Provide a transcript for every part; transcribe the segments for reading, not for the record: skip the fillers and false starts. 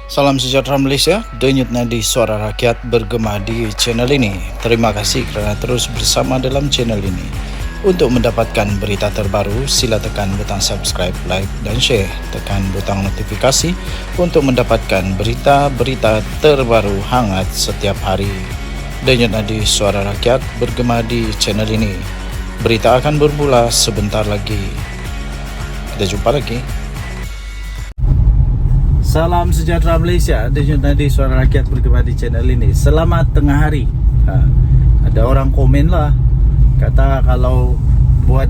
Salam sejahtera Malaysia, denyut nadi suara rakyat bergema di channel ini. Terima kasih kerana terus bersama dalam channel ini. Untuk mendapatkan berita terbaru, sila tekan butang subscribe, like dan share. Tekan butang notifikasi untuk mendapatkan berita-berita terbaru hangat setiap hari. Denyut nadi suara rakyat bergema di channel ini. Berita akan bermula sebentar lagi. Kita jumpa lagi. Salam sejahtera Malaysia, denyut nadi suara rakyat bergema di channel ini. Selamat tengah hari. Ada orang komen lah, kata kalau buat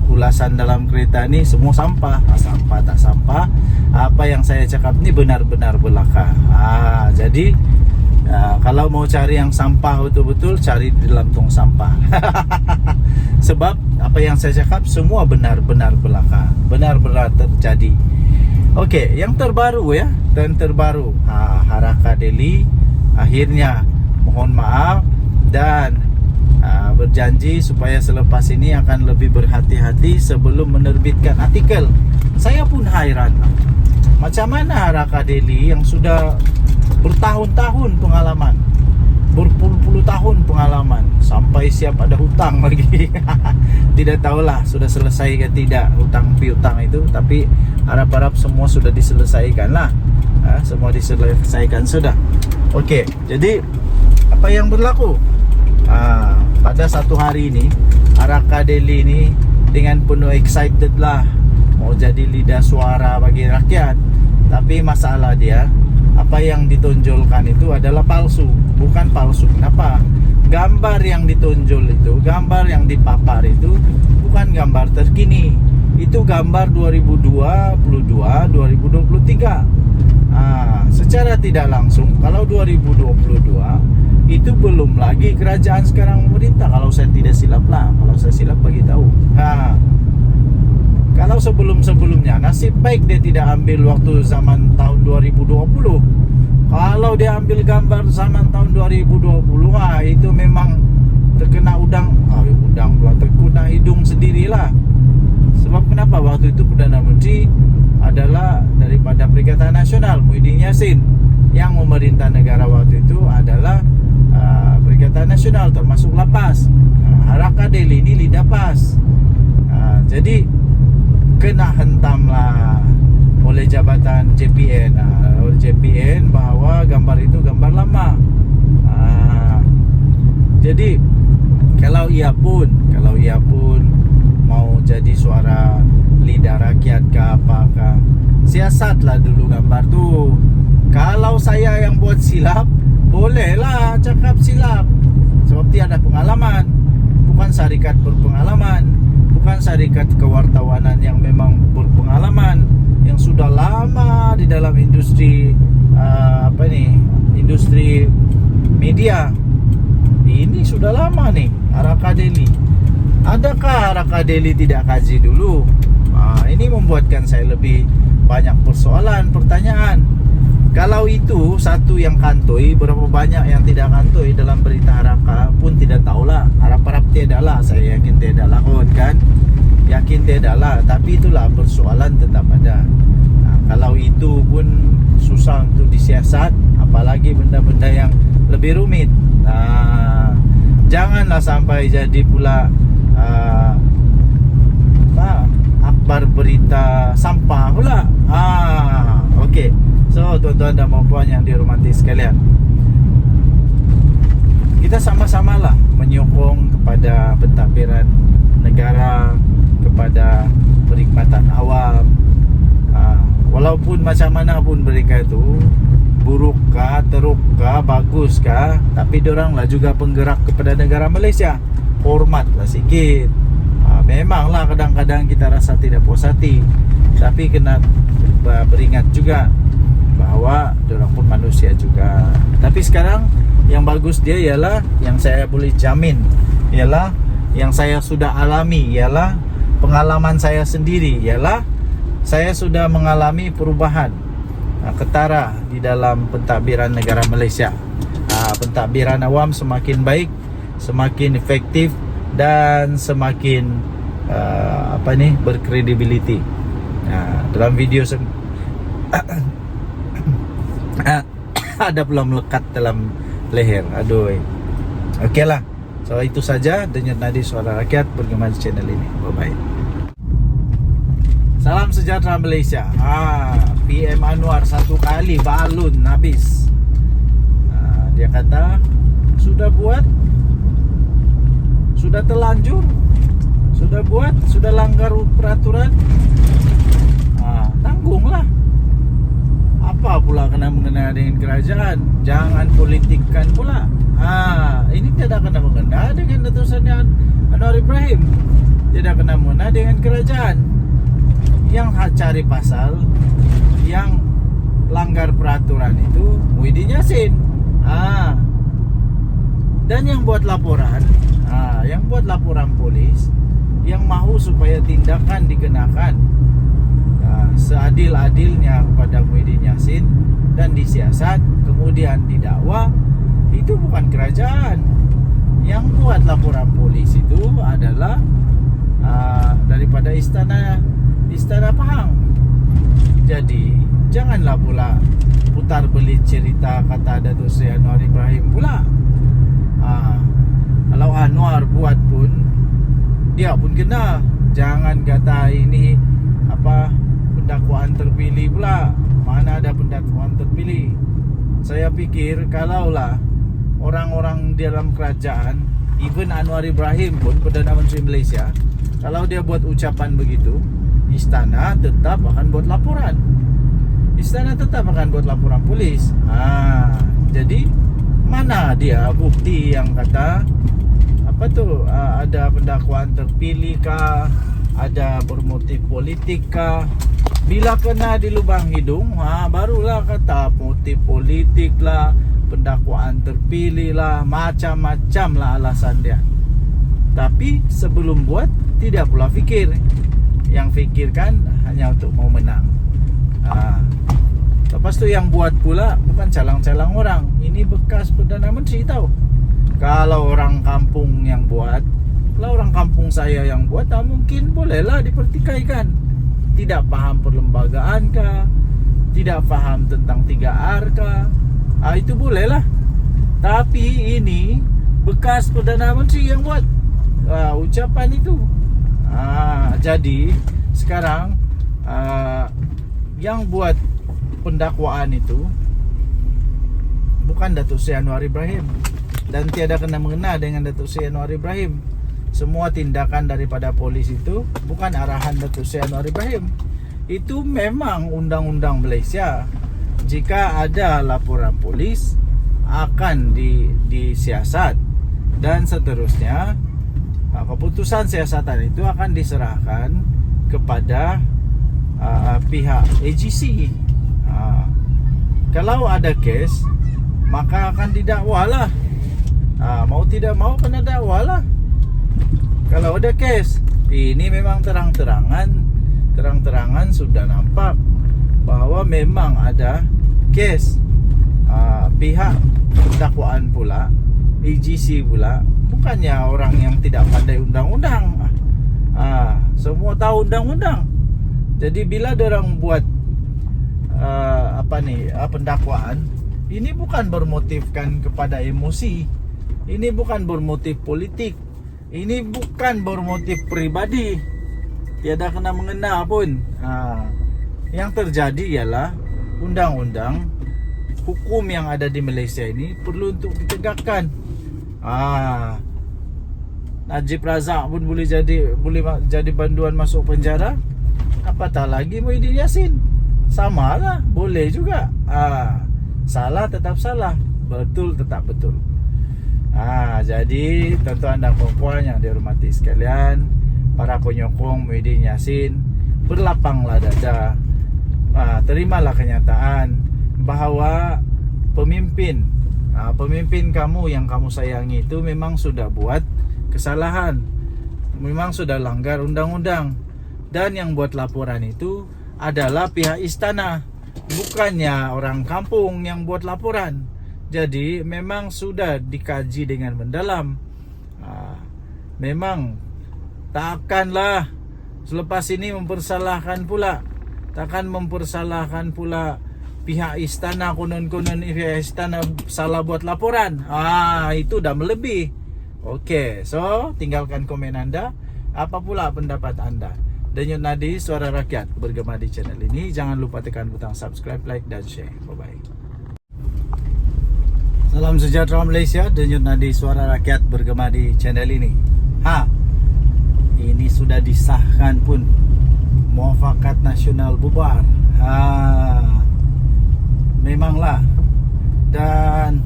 ulasan dalam kereta ni semua sampah. Sampah tak sampah, apa yang saya cakap ni benar-benar belaka. Jadi kalau mau cari yang sampah betul-betul, cari di dalam tong sampah. Sebab apa yang saya cakap semua benar-benar belaka, benar-benar terjadi. Okey, yang terbaru terbaru Haraka Delhi akhirnya mohon maaf dan berjanji supaya selepas ini akan lebih berhati-hati sebelum menerbitkan artikel. Saya pun hairan, macam mana Haraka Delhi yang sudah bertahun-tahun pengalaman, berpuluh-puluh tahun pengalaman, sampai siap ada hutang lagi. Tidak tahulah sudah selesai ke tidak hutang piutang itu, tapi harap-harap semua sudah diselesaikan lah. Semua diselesaikan sudah. Okey, jadi apa yang berlaku? Pada satu hari ini Haraka Delhi ini dengan penuh excited lah, mau jadi lidah suara bagi rakyat. Tapi masalah dia, apa yang ditonjolkan itu adalah palsu. Bukan palsu, kenapa? Gambar yang ditonjol itu, gambar yang dipapar itu bukan gambar terkini. Itu gambar 2022, 2023. Secara tidak langsung, kalau 2022 itu belum lagi kerajaan sekarang memerintah, kalau saya tidak silap lah. Kalau saya silap bagi tahu. Kalau sebelum-sebelumnya, nasib baik dia tidak ambil waktu zaman tahun 2020. Kalau dia ambil gambar zaman tahun 2020, itu memang terkena udang pula, terkena hidung sendirilah. Sebab kenapa? Waktu itu Perdana Menteri adalah daripada Perikatan Nasional, Muhyiddin Yassin. Yang memerintah negara waktu itu adalah Perikatan Nasional, termasuk Lapas. Haraka Delhi ini lidah PAS. Jadi kena hentamlah oleh jabatan JPN, oleh JPN bahawa gambar itu gambar lama. Jadi kalau ia pun mau jadi suara lidah rakyat ke apakah, siasatlah dulu gambar tu. Kalau saya yang buat silap, bolehlah cakap silap, sebab dia ada pengalaman. Bukan syarikat berpengalaman, bukan syarikat kewartawanan yang memang berpengalaman, yang sudah lama di dalam industri industri media. Ini sudah lama nih Haraka Delhi. Adakah Haraka Delhi tidak kaji dulu? Ini membuatkan saya lebih banyak persoalan, pertanyaan. Kalau itu satu yang kantoi, berapa banyak yang tidak kantoi dalam berita Haraka pun tidak tahulah. Harap-harap tiada lah, saya yakin tiada lah kan. Yakin tiada lah, tapi itulah persoalan tetap ada. Kalau itu pun susah untuk disiasat, apalagi benda-benda yang lebih rumit. Janganlah sampai jadi pula akbar berita sampah pula. Okey. So tuan-tuan dan puan yang dihormati sekalian, kita sama-samalah menyokong kepada pentadbiran negara, kepada perkhidmatan awam. Walaupun macam mana pun mereka itu, burukkah, terukkah, baguskah, tapi dioranglah juga penggerak kepada negara Malaysia. Hormatlah sikit. Memanglah kadang-kadang kita rasa tidak puas hati, tapi kena beringat juga bahawa diorang pun manusia juga. Tapi sekarang yang bagus dia ialah, yang saya boleh jamin ialah, yang saya sudah alami ialah, pengalaman saya sendiri ialah, saya sudah mengalami perubahan ketara di dalam pentadbiran negara Malaysia. Pentadbiran awam semakin baik, semakin efektif dan semakin berkredibiliti. Dalam video ada pula melekat dalam leher. Aduh. Oke lah. So itu saja Denyut Nadi Suara Rakyat bergema di channel ini. Bye bye. Salam sejahtera Malaysia. PM Anwar satu kali balun habis. Dia kata sudah buat, sudah terlanjur, sudah buat, sudah langgar peraturan, tanggunglah. Apa pula kena mengena dengan kerajaan? Jangan politikkan pula. Ini tidak kena mengena dengan Datuk Seri Anwar Ibrahim, tidak kena mengena dengan kerajaan. Yang cari pasal, yang langgar peraturan itu Muhyiddin Yassin. Dan yang buat laporan, yang buat laporan polis, yang mahu supaya tindakan dikenakan seadil-adilnya kepada Muhyiddin Yassin dan disiasat kemudian didakwa, itu bukan kerajaan. Yang buat laporan polis itu adalah daripada istana Pahang. Jadi janganlah pula putar belit cerita kata Datuk Seri Anwar Ibrahim pula. Kalau Anwar buat pun dia pun kena. Jangan kata ini pendakwaan terpilih pula. Mana ada pendakwaan terpilih? Saya pikir kalaulah orang-orang dalam kerajaan, even Anwar Ibrahim pun Perdana Menteri Malaysia, kalau dia buat ucapan begitu, istana tetap akan buat laporan. Istana tetap akan buat laporan polis. Jadi mana dia bukti yang kata ada pendakwaan terpilih kah, ada bermotif politik kah? Bila kena di lubang hidung, barulah kata motif politik lah, pendakwaan terpilih lah, macam-macam lah alasan dia. Tapi sebelum buat tidak pula fikir. Yang fikirkan hanya untuk mau menang. Lepas tu yang buat pula bukan calang-calang orang. Ini bekas Perdana Menteri tahu. Kalau orang kampung yang buat, kalau orang kampung saya yang buat, mungkin bolehlah dipertikaikan. Tidak paham perlembagaan kah, tidak paham tentang 3R kah, itu bolehlah. Tapi ini bekas Perdana Menteri yang buat ucapan itu. Jadi sekarang yang buat pendakwaan itu bukan Datuk Seri Anwar Ibrahim, dan tiada kena mengena dengan Datuk Seri Anwar Ibrahim. Semua tindakan daripada polis itu bukan arahan Datuk Seri Anwar Ibrahim. Itu memang undang-undang Malaysia. Jika ada laporan polis akan disiasat dan seterusnya. Keputusan siasatan itu akan diserahkan kepada pihak AGC. Kalau ada kes, maka akan didakwalah. Mau tidak mau kena dakwalah. Kalau ada kes, ini memang terang-terangan sudah nampak bahwa memang ada kes. Pihak dakwaan pula, AGC pula, bukannya orang yang tidak pandai undang-undang. Semua tahu undang-undang. Jadi bila orang buat pendakwaan, ini bukan bermotifkan kepada emosi. Ini bukan bermotif politik. Ini bukan bermotif pribadi. Tiada kena mengena pun. Yang terjadi ialah undang-undang, hukum yang ada di Malaysia ini perlu untuk ditegakkan. Najib Razak pun boleh jadi banduan masuk penjara, apatah lagi Muhyiddin Yassin. Samalah, boleh juga. Salah tetap salah, betul tetap betul. Jadi tuan-tuan dan puan yang dihormati sekalian, para penyokong Muhyiddin Yassin, berlapanglah dada. Terimalah kenyataan bahawa pemimpin kamu yang kamu sayangi itu memang sudah buat kesalahan, memang sudah langgar undang-undang. Dan yang buat laporan itu adalah pihak istana, bukannya orang kampung yang buat laporan. Jadi memang sudah dikaji dengan mendalam. Memang takkanlah selepas ini mempersalahkan pula, takkan mempersalahkan pula pihak istana konon-konon pihak istana salah buat laporan. Itu dah melebih. Okey, so tinggalkan komen anda. Apa pula pendapat anda? Denyut Nadi Suara Rakyat bergema di channel ini. Jangan lupa tekan butang subscribe, like dan share. Bye-bye. Salam sejahtera Malaysia. Denyut Nadi Suara Rakyat bergema di channel ini. Ini sudah disahkan pun, Muafakat Nasional bubar. Memanglah. Dan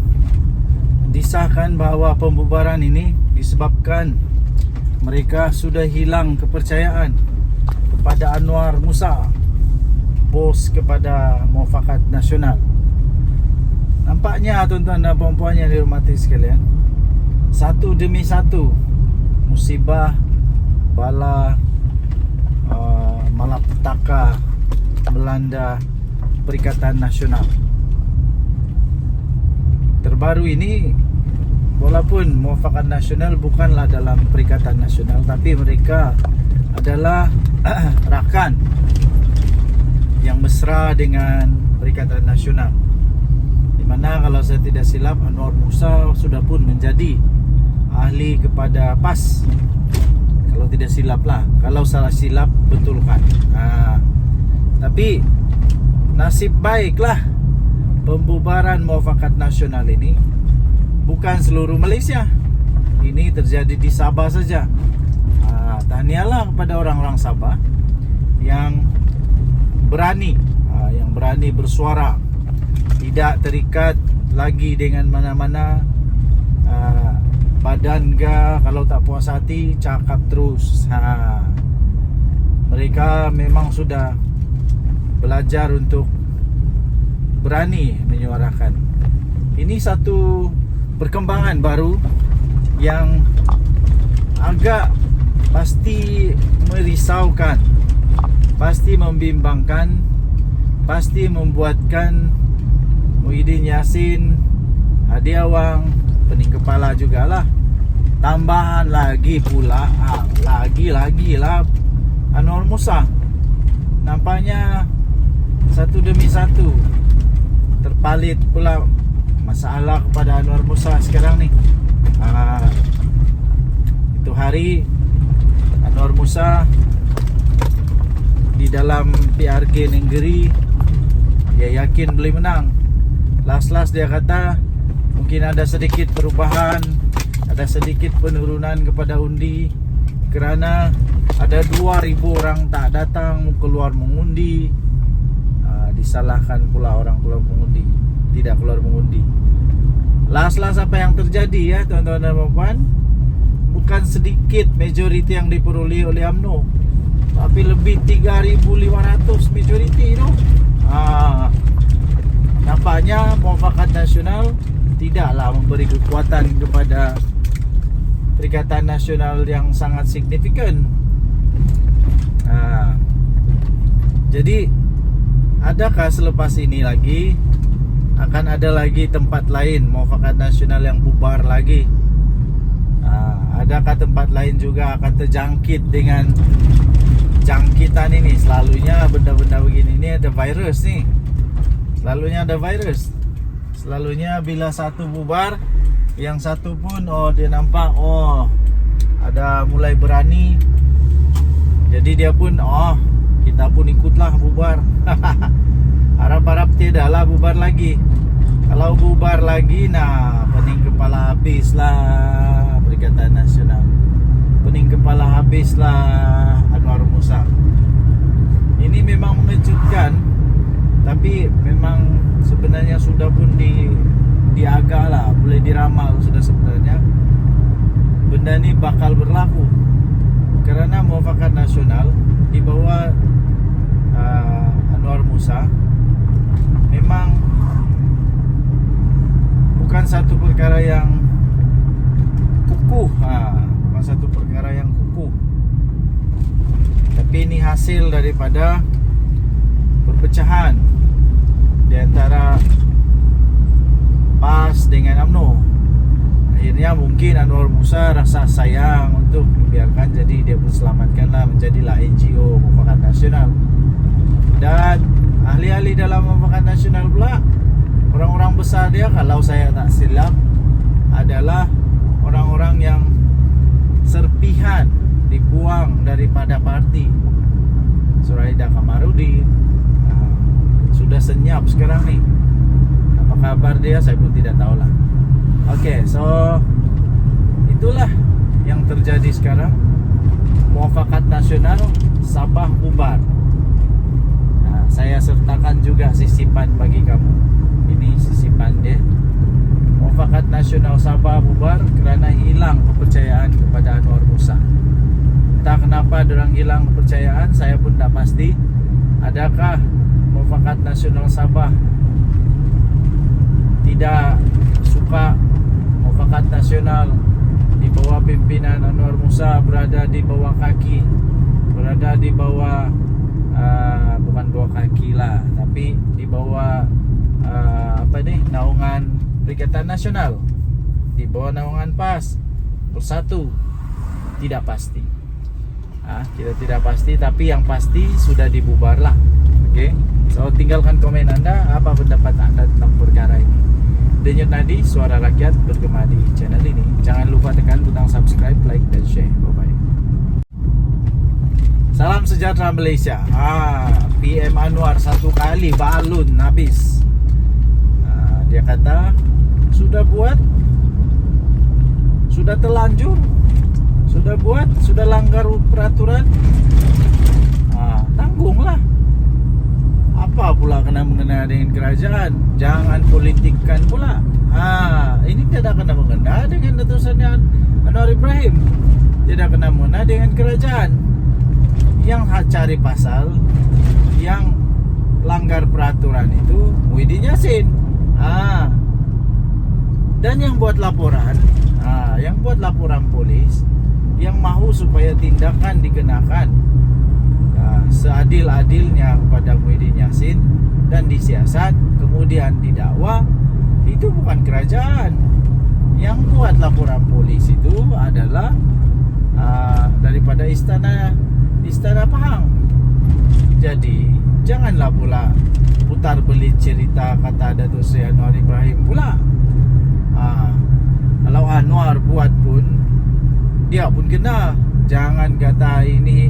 disahkan bahawa pembubaran ini disebabkan mereka sudah hilang kepercayaan kepada Anwar Musa, bos kepada Muafakat Nasional. Nampaknya tuan-tuan dan puan-puan yang dihormati sekalian, satu demi satu musibah, bala, malapetaka melanda Perikatan Nasional. Terbaru ini, walaupun Muafakat Nasional bukanlah dalam Perikatan Nasional, tapi mereka adalah rakan yang mesra dengan Perikatan Nasional, di mana kalau saya tidak silap Anwar Musa sudah pun menjadi ahli kepada PAS. Kalau tidak silap lah, kalau salah silap betulkan. Tapi nasib baiklah pembubaran Muafakat Nasional ini bukan seluruh Malaysia. Ini terjadi di Sabah saja. Tahniahlah kepada orang-orang Sabah yang berani, bersuara, tidak terikat lagi dengan mana-mana badan ke. Kalau tak puas hati, cakap terus. Mereka memang sudah belajar untuk berani menyuarakan. Ini satu perkembangan baru yang agak pasti merisaukan, pasti membimbangkan, pasti membuatkan Muhyiddin Yassin, Hadi Awang, pening kepala jugalah. Tambahan lagi pula, lagi lah Anwar Musa. Nampaknya satu demi satu terpalit pula masalah kepada Anwar Musa sekarang ni. Itu hari Anwar Musa di dalam PRG Nenggeri, dia yakin boleh menang. Last dia kata mungkin ada sedikit perubahan, ada sedikit penurunan kepada undi, kerana ada 2,000 orang tak datang keluar mengundi. Disalahkan pula orang keluar mengundi, tidak keluar mengundi. Last apa yang terjadi ya tuan-tuan dan puan, bukan sedikit majoriti yang diperoleh oleh UMNO, tapi lebih 3,500 majoriti tu. Nampaknya Muafakat Nasional tidaklah memberi kekuatan kepada Perikatan Nasional yang sangat signifikan. Jadi adakah selepas ini lagi akan ada lagi tempat lain Muafakat Nasional yang bubar lagi? Adakah tempat lain juga akan terjangkit dengan jangkitan ini? Selalunya benda-benda begini ni ada virus ni. Selalunya ada virus. Selalunya bila satu bubar, yang satu pun dia nampak ada mulai berani. Jadi dia pun kita pun ikutlah bubar. Harap-harap tidaklah bubar lagi. Kalau bubar lagi, pening kepala habislah Perikatan Nasional. Pening kepala habislah Anwar Musa. Ini memang mengejutkan, tapi memang sebenarnya sudah pun diagak lah, boleh diramal sudah sebenarnya benda ni bakal berlaku. Kerana Muafakat Nasional di bawah Anwar Musa memang bukan satu perkara yang kukuh, bukan satu perkara yang kukuh, tapi ini hasil daripada perpecahan di antara PAS dengan UMNO. Akhirnya mungkin Anwar Musa rasa sayang untuk membiarkan, jadi dia pun selamatkanlah menjadilah NGO Muafakat Nasional. Dan ahli-ahli dalam mufakat nasional pula, orang-orang besar dia kalau saya tak silap adalah orang-orang yang serpihan dibuang daripada parti. Suraida Kamarudin sudah senyap sekarang nih. Apa kabar dia saya pun tidak tahu lah. Oke, so itulah yang terjadi sekarang. Mufakat nasional Sabah bubar. Saya sertakan juga sisipan bagi kamu. Ini sisipan dia. Mufakat nasional Sabah bubar kerana hilang kepercayaan kepada Anwar Musa. Entah kenapa dorang hilang kepercayaan, saya pun tak pasti. Adakah Mufakat nasional Sabah tidak suka Mufakat nasional di bawah pimpinan Anwar Musa berada di bawah kaki, berada di bawah bukan bawah kaki lah, tapi di bawah naungan Perikatan Nasional, di bawah naungan PAS Bersatu. Tidak pasti. Kita tidak pasti, tapi yang pasti sudah dibubar lah. Oke. So tinggalkan komen Anda, apa pendapat Anda tentang perkara ini. Denyut Nadi, suara rakyat bergema di channel ini. Jangan lupa tekan butang subscribe, like dan share. Bye bye. Salam sejahtera Malaysia. PM Anwar satu kali balun habis. Dia kata sudah buat, sudah terlanjur, sudah buat, sudah langgar peraturan, tanggunglah. Apa pula kena mengena dengan kerajaan? Jangan politikkan pula. Ini tidak kena mengena dengan Datuk Seri Anwar Ibrahim, tidak kena mengena dengan kerajaan. Yang cari pasal, yang langgar peraturan itu Muhyiddin Yassin. Dan yang buat laporan, yang buat laporan polis, yang mahu supaya tindakan dikenakan seadil-adilnya kepada Muhyiddin Yassin dan disiasat kemudian didakwa, itu bukan kerajaan. Yang buat laporan polis itu adalah daripada istana Pahang. Jadi janganlah pula putar belit cerita kata Datuk Seri Anwar Ibrahim pula. Kalau Anwar buat pun dia pun kena. Jangan kata ini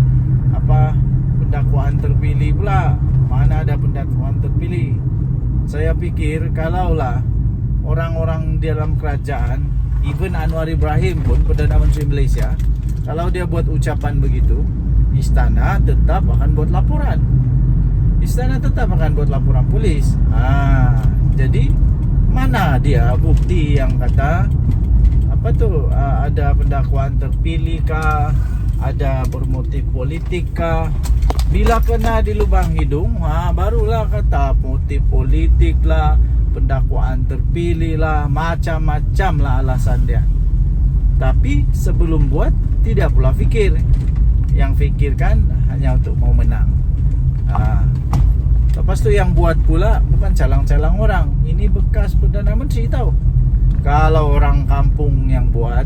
pendakwaan terpilih pula. Mana ada pendakwaan terpilih? Saya pikir kalaulah orang-orang dalam kerajaan, even Anwar Ibrahim pun Perdana Menteri Malaysia, kalau dia buat ucapan begitu, istana tetap akan buat laporan. Istana tetap akan buat laporan polis. Jadi mana dia bukti yang kata ada pendakwaan terpilih kah, ada bermotif politik kah? Bila kena di lubang hidung, barulah kata motif politik lah, pendakwaan terpilih lah, macam-macam lah alasan dia. Tapi sebelum buat tidak pula fikir. Yang fikirkan hanya untuk mau menang. Lepas tu yang buat pula bukan calang-calang orang. Ini bekas Perdana Menteri tahu. Kalau orang kampung yang buat,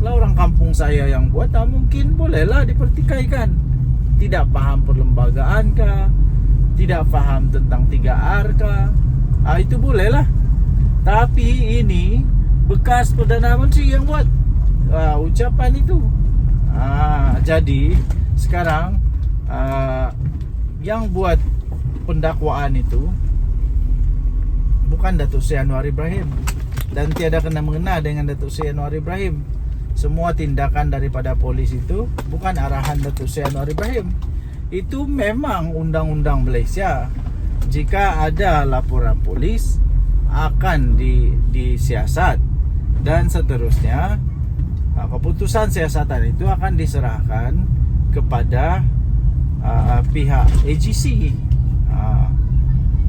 kalau orang kampung saya yang buat, mungkin bolehlah dipertikaikan. Tidak paham perlembagaan kah, tidak paham tentang 3R kah, itu bolehlah. Tapi ini bekas Perdana Menteri yang buat ucapan itu. Jadi sekarang yang buat pendakwaan itu bukan Datuk Seri Anwar Ibrahim, dan tiada kena mengena dengan Datuk Seri Anwar Ibrahim. Semua tindakan daripada polis itu bukan arahan Datuk Seri Anwar Ibrahim. Itu memang undang-undang Malaysia. Jika ada laporan polis akan disiasat dan seterusnya. Keputusan siasatan itu akan diserahkan kepada pihak AGC.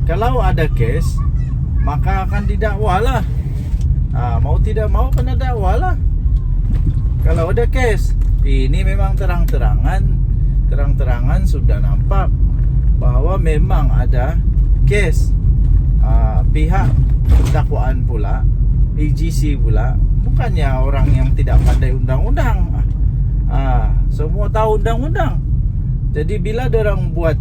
Kalau ada kes, maka akan didakwalah. Mau tidak mau kena dakwalah. Kalau ada kes, ini memang terang-terangan sudah nampak bahwa memang ada kes. Pihak dakwaan pula, AGC pula, bukannya orang yang tidak pandai undang-undang. Semua tahu undang-undang. Jadi bila orang buat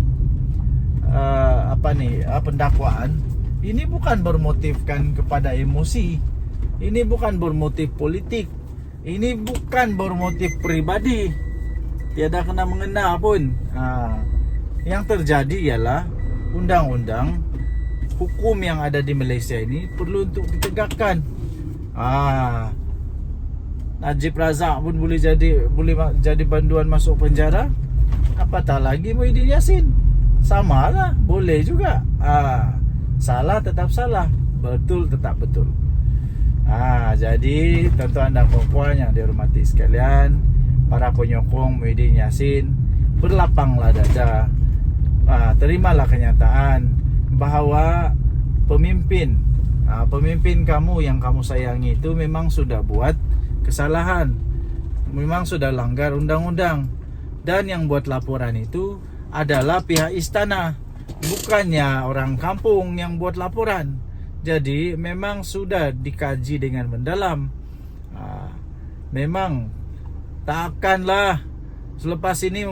pendakwaan ini bukan bermotifkan kepada emosi, ini bukan bermotif politik, ini bukan bermotif pribadi, tiada kena mengena pun. Yang terjadi ialah undang-undang hukum yang ada di Malaysia ini perlu untuk ditegakkan. Najib Razak pun boleh jadi banduan masuk penjara, apatah lagi Muhyiddin Yassin. Sama lah, boleh juga. Salah tetap salah, betul tetap betul. Jadi tuan-tuan dan puan yang dihormati sekalian, para penyokong Muhyiddin Yassin, berlapanglah dada. Terimalah kenyataan bahawa pemimpin kamu yang kamu sayangi itu memang sudah buat kesalahan, memang sudah langgar undang-undang, dan yang buat laporan itu adalah pihak istana, bukannya orang kampung yang buat laporan. Jadi memang sudah dikaji dengan mendalam. Memang takkanlah selepas ini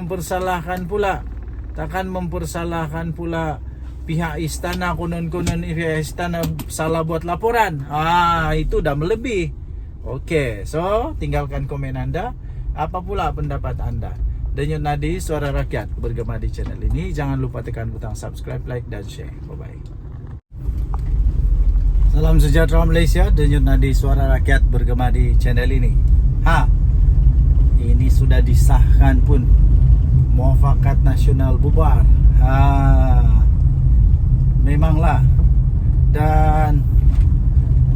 takkan mempersalahkan pula pihak istana, konon-konon pihak istana salah buat laporan. Itu dah melebih. Okey, so tinggalkan komen anda. Apa pula pendapat anda? Denyut Nadi Suara Rakyat bergema di channel ini. Jangan lupa tekan butang subscribe, like dan share. Bye-bye. Salam sejahtera Malaysia. Denyut Nadi Suara Rakyat bergema di channel ini. Ini sudah disahkan pun, Muafakat Nasional bubar. Memanglah. Dan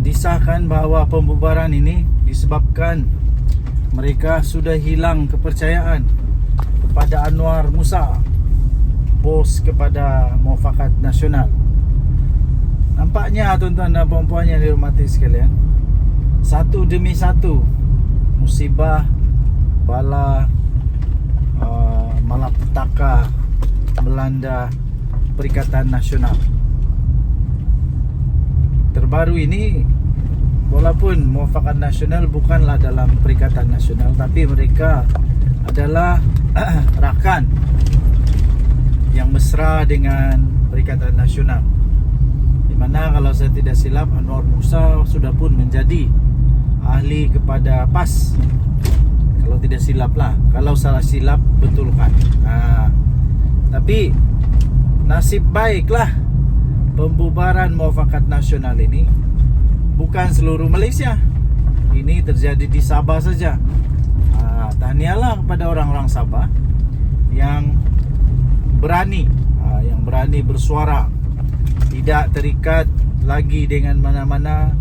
disahkan bahawa pembubaran ini disebabkan mereka sudah hilang kepercayaan kepada Anwar Musa, bos kepada Muafakat Nasional. Nampaknya tuan-tuan dan puan-puan yang dihormati sekalian, satu demi satu musibah, bala, malapetaka melanda Perikatan Nasional. Terbaru ini, walaupun Muafakat Nasional bukanlah dalam Perikatan Nasional, tapi mereka adalah rakan yang mesra dengan Perikatan Nasional, di mana kalau saya tidak silap Anwar Musa sudah pun menjadi ahli kepada PAS, kalau tidak silap lah. Kalau salah silap betulkan. Tapi nasib baiklah pembubaran Muafakat Nasional ini bukan seluruh Malaysia. Ini terjadi di Sabah saja. Tahniahlah kepada orang-orang Sabah yang berani bersuara, tidak terikat lagi dengan mana-mana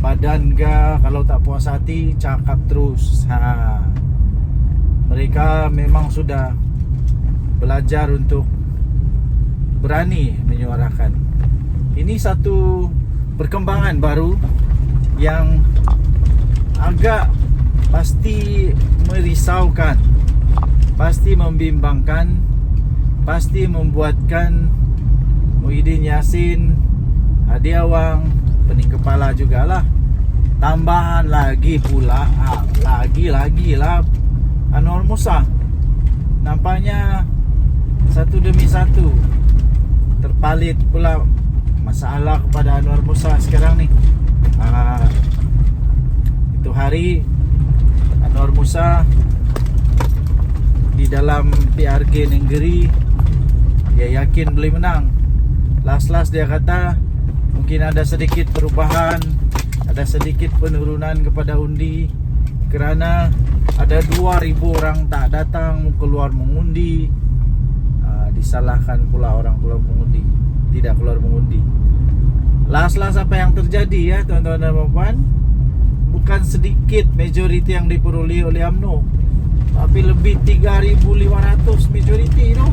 badan ke. Kalau tak puas hati, cakap terus. Mereka memang sudah belajar untuk berani menyuarakan. Ini satu perkembangan baru yang agak pasti merisaukan, pasti membimbangkan, pasti membuatkan Muhyiddin Yassin, Hadi Awang, pening kepala jugalah. Tambahan lagi pula lagi lah Anwar Musa. Nampaknya satu demi satu terpalit pula masalah kepada Anwar Musa sekarang ni. Itu hari Anwar Musa di dalam PRG Nenggeri, dia yakin boleh menang. Last dia kata mungkin ada sedikit perubahan, ada sedikit penurunan kepada undi, kerana ada 2,000 orang tak datang keluar mengundi. Disalahkan pula orang keluar mengundi, tidak keluar mengundi. Last apa yang terjadi ya tuan-tuan dan puan, bukan sedikit majoriti yang diperoleh oleh UMNO, tapi lebih 3,500 majoriti tu.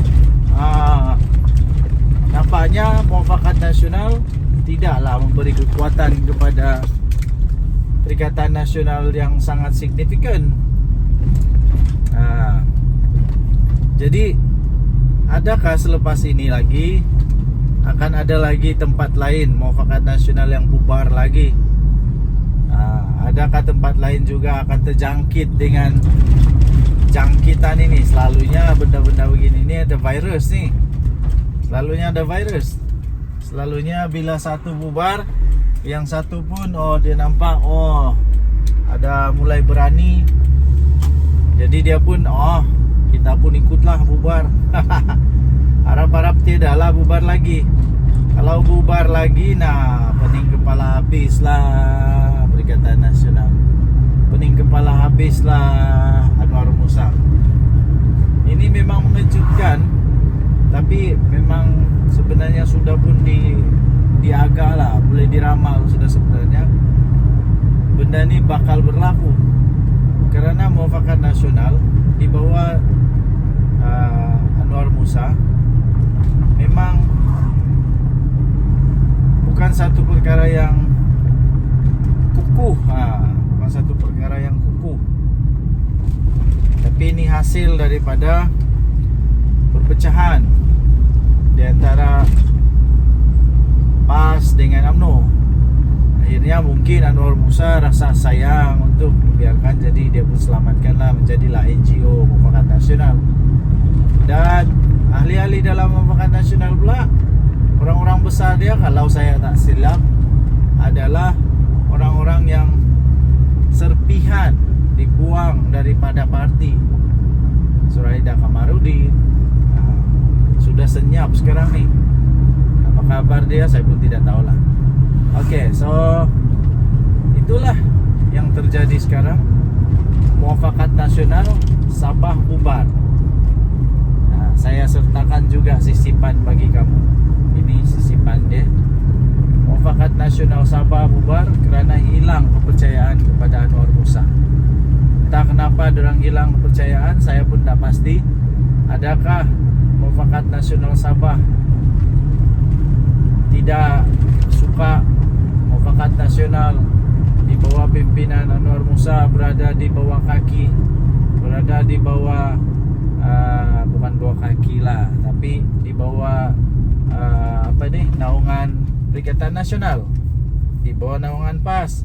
Nampaknya Muafakat Nasional tidaklah memberi kekuatan kepada Perikatan Nasional yang sangat signifikan. Jadi adakah selepas ini lagi akan ada lagi tempat lain Muafakat Nasional yang bubar lagi? Adakah tempat lain juga akan terjangkit dengan jangkitan ini? Selalunya benda-benda begini ni ada virus ni. Selalunya ada virus. Selalunya bila satu bubar, yang satu pun dia nampak ada mulai berani. Jadi dia pun kita pun ikutlah bubar. Harap-harap tidaklah bubar lagi. Kalau bubar lagi, pening kepala habislah Perikatan Nasional. Pening kepala habislah Anwar Musa. Ini memang mengejutkan, tapi memang sebenarnya sudah pun diagak lah, boleh diramal sudah sebenarnya. Benda ini bakal berlaku karena Muafakat Nasional di bawah Anwar Musa memang bukan satu perkara yang kukuh, bukan satu perkara yang kukuh, tapi ini hasil daripada perpecahan di antara PAS dengan UMNO. Akhirnya mungkin Anwar Musa rasa sayang untuk membiarkan, jadi dia pun selamatkanlah, menjadilah NGO Muafakat Nasional. Dan ahli-ahli dalam Muafakat Nasional pula, orang-orang besar dia, kalau saya tak silap, adalah orang-orang yang serpihan dibuang daripada parti. Suraida Kamarudin sudah senyap sekarang nih. Apa kabar dia, saya pun tidak tahu lah. Oke, so itulah yang terjadi sekarang. Muafakat Nasional Sabah bubar. Saya sertakan juga sisipan bagi kamu. Ini sisipan dia. Muafakat Nasional Sabah bubar kerana hilang kepercayaan kepada Anwar Musa. Entah kenapa dorang hilang kepercayaan, saya pun tak pasti. Adakah Muafakat Nasional Sabah tidak suka Muafakat Nasional di bawah pimpinan Anwar Musa berada di bawah kaki, berada di bawah bukan bawah kaki lah, tapi di bawah naungan Perikatan Nasional, di bawah naungan PAS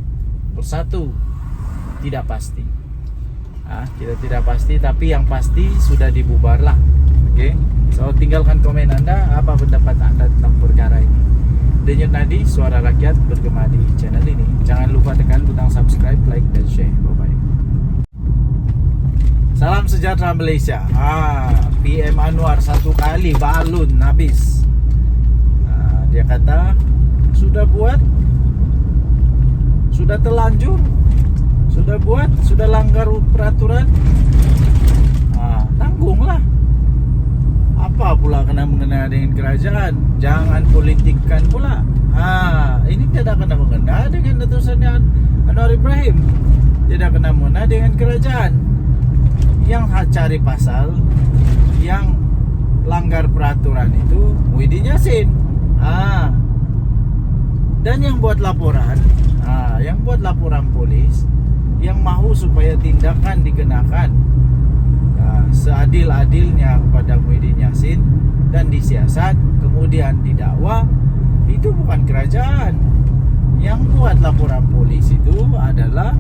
Bersatu? Tidak pasti. Kita tidak pasti, tapi yang pasti sudah dibubar lah. Oke, so tinggalkan komen anda, apa pendapat anda tentang perkara ini. Denyut Nadi, suara rakyat bergema di channel ini. Jangan lupa tekan butang subscribe, like dan share. Bye bye. Salam sejahtera Malaysia. PM Anwar satu kali balun habis. Dia kata sudah buat, sudah terlanjur, sudah buat, sudah langgar peraturan, tanggunglah. Apa pula kena mengena dengan kerajaan? Jangan politikkan pula. Ini tidak kena mengena dengan Datuk Seri Anwar Ibrahim, tidak kena mengena dengan kerajaan. Yang cari pasal, yang langgar peraturan itu Muhyiddin Yassin. Dan yang buat laporan, yang buat laporan polis, yang mahu supaya tindakan dikenakan seadil-adilnya kepada Muhyiddin Yassin dan disiasat kemudian didakwa, itu bukan kerajaan. Yang buat laporan polis itu adalah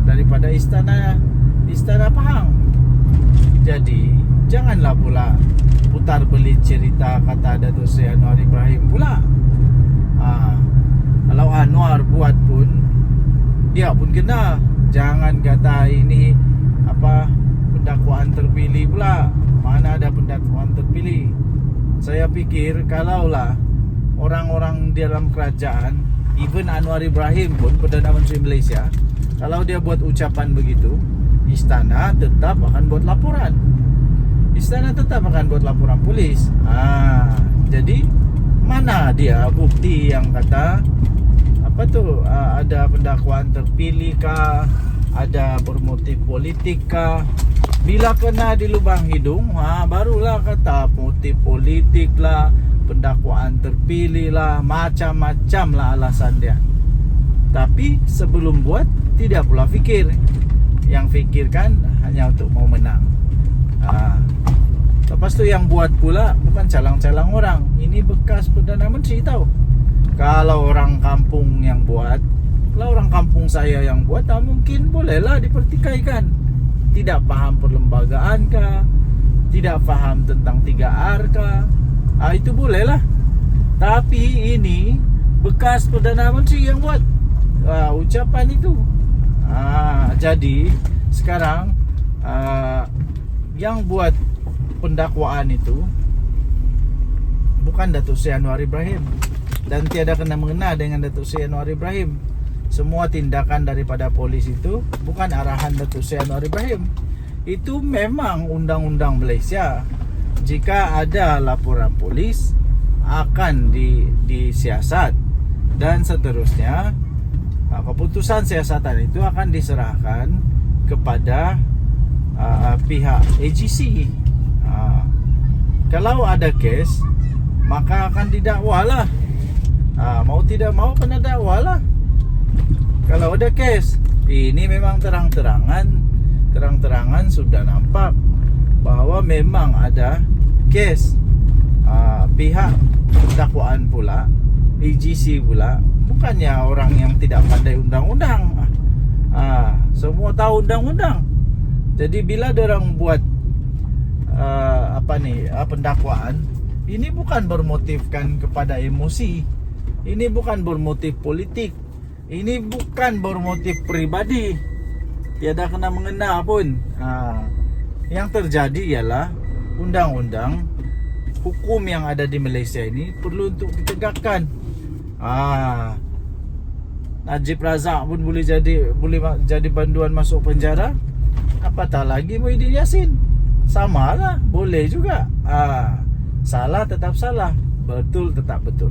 daripada istana Pahang. Jadi janganlah pula putar belit cerita kata Datuk Seri Anwar Ibrahim pula. Kalau Anwar buat pun, dia pun kena. Jangan kata ini pendakwaan terpilih pula. Mana ada pendakwaan terpilih? Saya pikir kalaulah orang-orang dalam kerajaan, even Anwar Ibrahim pun, Perdana Menteri Malaysia, kalau dia buat ucapan begitu, istana tetap akan buat laporan. Istana tetap akan buat laporan polis. Jadi mana dia bukti yang kata ada pendakwaan terpilih kah, ada bermotif politik kah? Bila kena di lubang hidung, barulah kata motif politik lah, pendakwaan terpilih lah, macam-macam lah alasan dia. Tapi sebelum buat, tidak pula fikir. Yang fikirkan hanya untuk mau menang. Lepas tu yang buat pula bukan calang-calang orang. Ini bekas Perdana Menteri tahu. Kalau orang kampung yang buat, kalau orang kampung saya yang buat, mungkin bolehlah dipertikaikan. Tidak paham perlembagaan kah, tidak faham tentang 3R kah, Itu boleh lah. Tapi ini bekas Perdana Menteri yang buat ucapan itu. Jadi sekarang yang buat pendakwaan itu bukan Datuk Seri Anwar Ibrahim, dan tiada kena mengena dengan Datuk Seri Anwar Ibrahim. Semua tindakan daripada polis itu bukan arahan Datuk Seri Anwar Ibrahim. Itu memang undang-undang Malaysia. Jika ada laporan polis akan disiasat, dan seterusnya keputusan siasatan itu akan diserahkan kepada pihak AGC. Kalau ada kes, maka akan didakwa lah. Mau tidak mau kena dakwa lah. Kalau ada kes, ini memang terang-terangan sudah nampak bahwa memang ada kes. Pihak dakwaan pula, AGC pula, bukannya orang yang tidak pandai undang-undang. Semua tahu undang-undang. Jadi bila orang buat pendakwaan, ini bukan bermotifkan kepada emosi, ini bukan bermotif politik, ini bukan bermotif pribadi, tiada kena mengena pun. Yang terjadi ialah undang-undang hukum yang ada di Malaysia ini perlu untuk ditegakkan. Najib Razak pun boleh jadi banduan masuk penjara, apatah lagi Muhyiddin Yassin. Sama lah, boleh juga. Salah tetap salah, betul tetap betul.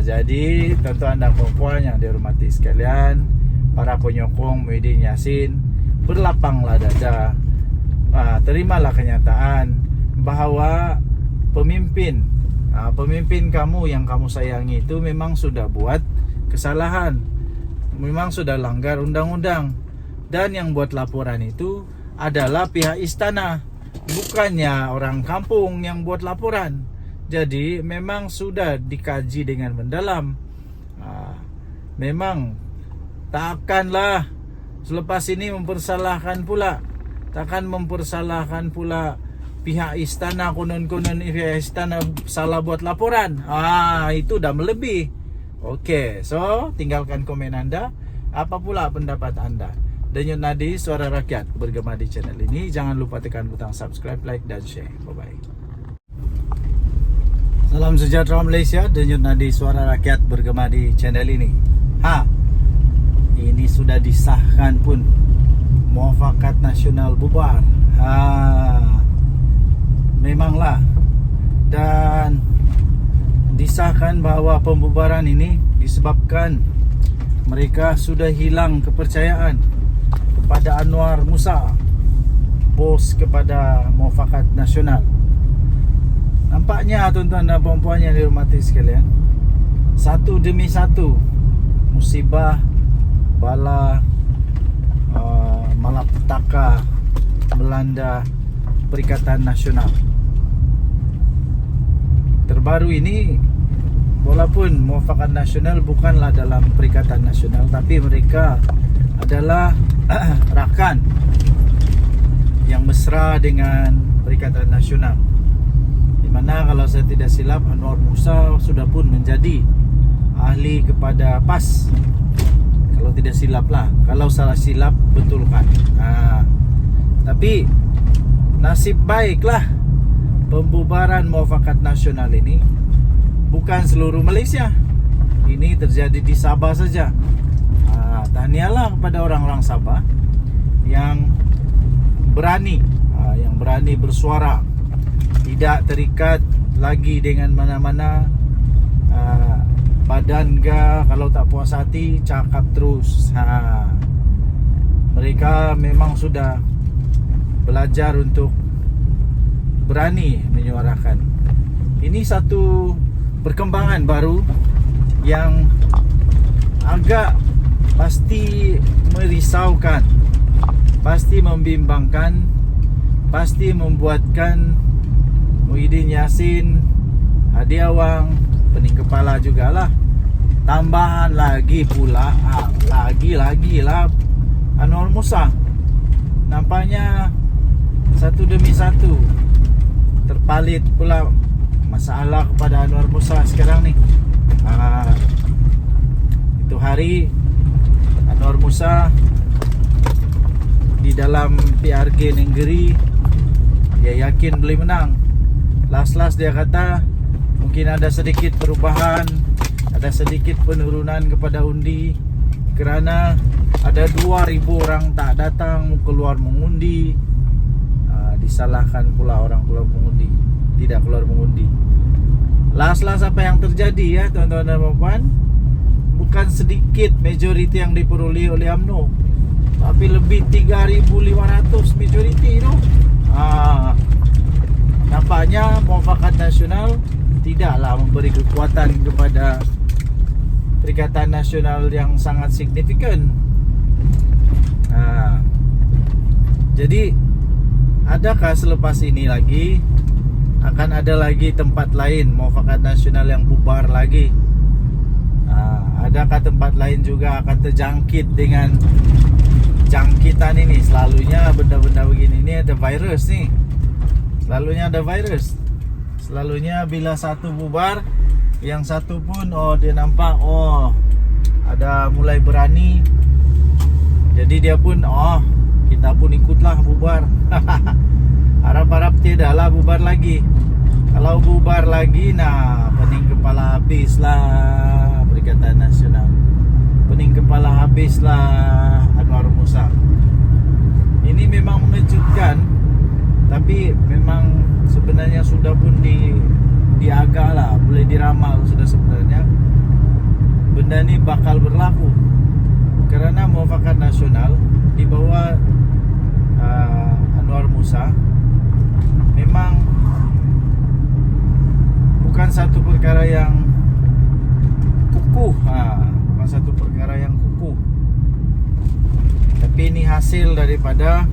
Jadi tuan-tuan dan puan-puan yang dihormati sekalian, para penyokong Muhyiddin Yassin, berlapanglah dada. Terimalah kenyataan bahawa pemimpin kamu yang kamu sayangi itu memang sudah buat kesalahan, memang sudah langgar undang-undang, dan yang buat laporan itu adalah pihak istana, bukannya orang kampung yang buat laporan. Jadi memang sudah dikaji dengan mendalam. Memang takkanlah selepas ini mempersalahkan pula, pihak istana, konon-konon pihak istana salah buat laporan. Itu dah melebih. Okey, so tinggalkan komen anda. Apa pula pendapat anda? Denyut Nadi, Suara Rakyat bergema di channel ini. Jangan lupa tekan butang subscribe, like dan share. Bye-bye. Salam sejahtera Malaysia. Denyut Nadi, Suara Rakyat bergema di channel ini. Ini sudah disahkan pun, Muafakat Nasional bubar. Memanglah. Dan disahkan bahawa pembubaran ini disebabkan mereka sudah hilang kepercayaan kepada Anwar Musa, bos kepada Muafakat Nasional. Nampaknya tuan-tuan dan puan-puan yang dihormati sekalian, satu demi satu musibah, bala, malapetaka melanda Perikatan Nasional. Terbaru ini, walaupun Muafakat Nasional bukanlah dalam Perikatan Nasional, tapi mereka adalah rakan yang mesra dengan Perikatan Nasional, di mana kalau saya tidak silap Anwar Musa sudah pun menjadi ahli kepada PAS. Kalau tidak silap lah, kalau salah silap betulkan. Tapi nasib baiklah pembubaran Muafakat Nasional ini bukan seluruh Malaysia. Ini terjadi di Sabah saja. Tahniahlah kepada orang-orang Sabah yang berani bersuara, tidak terikat lagi dengan mana-mana badan ke. Kalau tak puas hati, cakap terus. Mereka memang sudah belajar untuk berani menyuarakan. Ini satu perkembangan baru yang agak pasti merisaukan, pasti membimbangkan, pasti membuatkan Muhyiddin Yassin, Hadi Awang, pening kepala jugalah. Tambahan lagi pula, lagi lah Anwar Musa. Nampaknya satu demi satu terpalit pula masalah kepada Anwar Musa sekarang nih. Itu hari Anwar Musa di dalam PRG Nenggeri, dia yakin boleh menang. Last dia kata mungkin ada sedikit perubahan, ada sedikit penurunan kepada undi kerana ada 2,000 orang tak datang keluar mengundi. Disalahkan pula orang keluar mengundi, tidak keluar mengundi. Last apa yang terjadi ya tuan-tuan dan puan, bukan sedikit majoriti yang diperoleh oleh UMNO, tapi lebih 3.500 majoriti tu. Nampaknya Muafakat Nasional tidaklah memberi kekuatan kepada Perikatan Nasional yang sangat signifikan. Jadi adakah selepas ini lagi akan ada lagi tempat lain Muafakat Nasional yang bubar lagi? Adakah tempat lain juga akan terjangkit dengan jangkitan ini? Selalunya benda-benda begini ini ada virus nih. Selalunya ada virus. Selalunya bila satu bubar, yang satu pun dia nampak ada mulai berani. Jadi dia pun kita pun ikutlah bubar. Harap-harap tidaklah bubar lagi. Kalau bubar lagi, pening kepala habislah Perikatan Nasional. Pening kepala habislah Anwar Musa. Ini memang mengejutkan, tapi memang sebenarnya sudah pun diagak lah, boleh diramal sudah sebenarnya benda ni bakal berlaku. Kerana Muafakat Nasional di bawah Anwar Musa memang bukan satu perkara yang kukuh, bukan satu perkara yang kukuh, tapi ini hasil daripada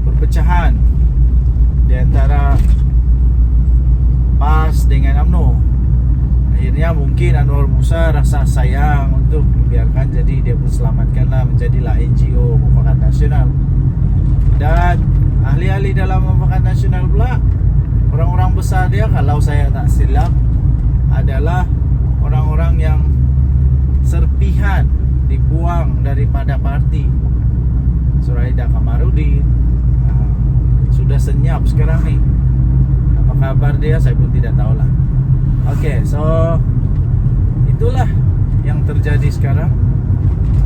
perpecahan di antara PAS dengan UMNO. Akhirnya mungkin Anwar Musa rasa sayang untuk membiarkan, jadi dia pun selamatkanlah menjadilah NGO Muafakat Nasional. Dan ahli-ahli dalam Muafakat Nasional pula, orang-orang besar dia, kalau saya tak silap, adalah orang-orang yang serpihan dibuang daripada parti. Suraida Kamarudin sudah senyap sekarang nih. Apa kabar dia saya pun tidak tahulah. Okey, so itulah yang terjadi sekarang.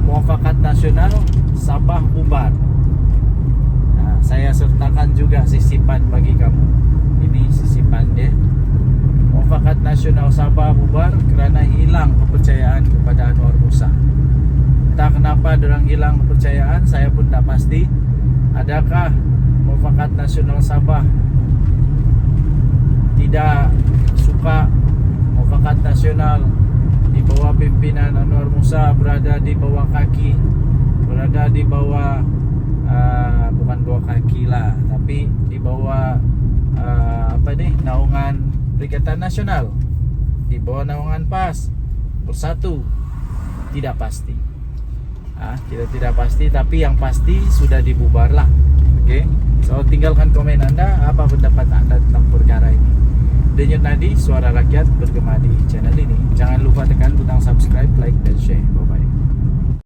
Muafakat Nasional Sabah bubar. Saya sertakan juga sisipan bagi kamu. Ini sisipan dia. Muafakat Nasional Sabah bubar kerana hilang kepercayaan kepada Anwar Musa. Entah kenapa dorang hilang kepercayaan, saya pun tak pasti. Adakah Muafakat Nasional Sabah tidak suka Muafakat Nasional di bawah pimpinan Anwar Musa berada di bawah kaki, berada di bawah bukan bawah kaki lah, tapi di bawah naungan Perikatan Nasional, di bawah naungan PAS Bersatu? Tidak pasti. Kita tidak pasti, tapi yang pasti sudah dibubarlah. Okey. So tinggalkan komen anda, apa pendapat anda tentang perkara ini. Denyut Nadi, suara rakyat bergema di channel ini. Jangan lupa tekan butang subscribe, like dan share. Bye bye.